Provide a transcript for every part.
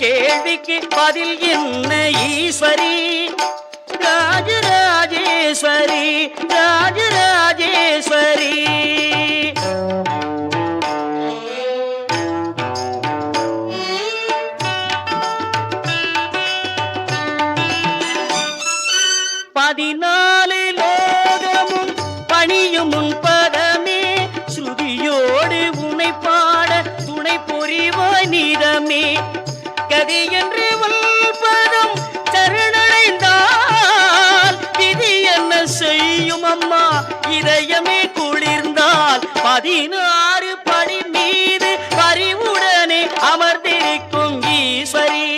கேள்விக்கு பதில் என்ன ஈஸ்வரி ராஜராஜேஸ்வரி ராஜராஜேஸ்வரி. பதினாலு லோகமும் பணியும் உன் பதமே ஸ்ருதியோடு உன்னை பாட துணை புரிவாய் நீதமே. கதி என்று பதம் சரணடைந்தால் விதி என்ன செய்யும் அம்மா இதயமே குளிர்ந்தால். 16 படி மீது பரிவுடனே அமர்ந்திருக்கும் ஈஸ்வரி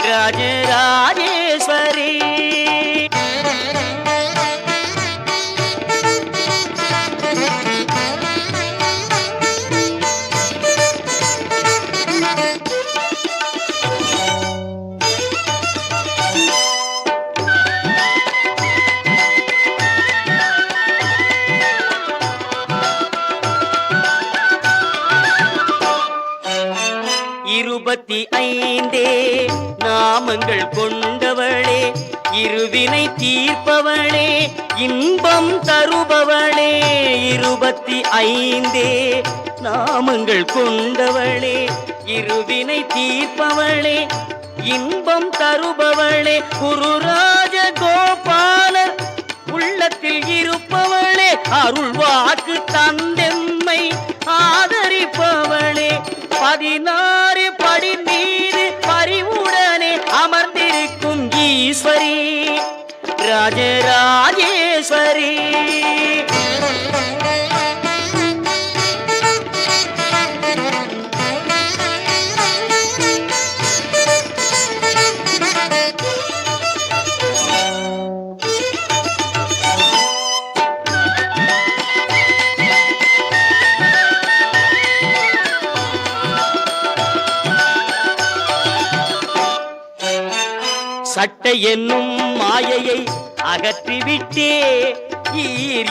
ராஜராஜேஸ்வரி. இருபத்தி 5 நாமங்கள் கொண்டவளே இருவினை தீர்ப்பவளே இன்பம் தருபவளே. 25 நாமங்கள் கொண்டவளே இருவினை தீர்ப்பவளே இன்பம் தருபவளே. குருராஜ கோபாலர் உள்ளத்தில் இருப்பவளே அருள் வாக்கு தந்தெம்மை ஆதரிப்பவளே. 16 படி மீது பரிவுடனே அமர்ந்திருக்கும் ஈஸ்வரி ராஜராஜேஸ்வரி. சட்டை என்னும் மாயையை அகற்றிவிட்டே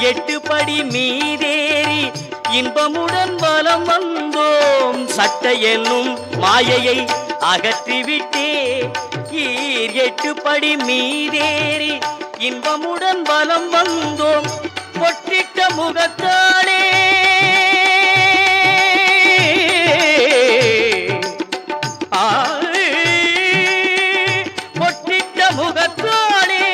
8 படி மீதேறி இன்பமுடன் வலம் வந்தோம். சட்டை என்னும் மாயையை அகற்றிவிட்டே 8 படி மீதேறி இன்பமுடன் வலம் வந்தோம். பொற்றிட்ட முகத்தாளே முகத்தாளே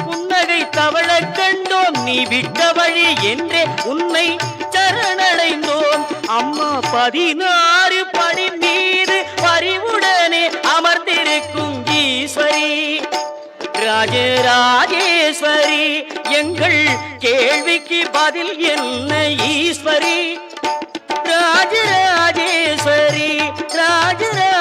புன்னகை தவள கண்டோம். நீ விட்ட வழி என்றே உன்னை சரணடைந்தோம். அம்மா 16 படி மீது பரிவுடனே அமர்ந்திருக்கும் ஈஸ்வரி ராஜராஜேஸ்வரி. எங்கள் கேள்விக்கு பதில் என்ன ஈஸ்வரி ராஜராஜேஸ்வரி ராஜராஜேஸ்வரி.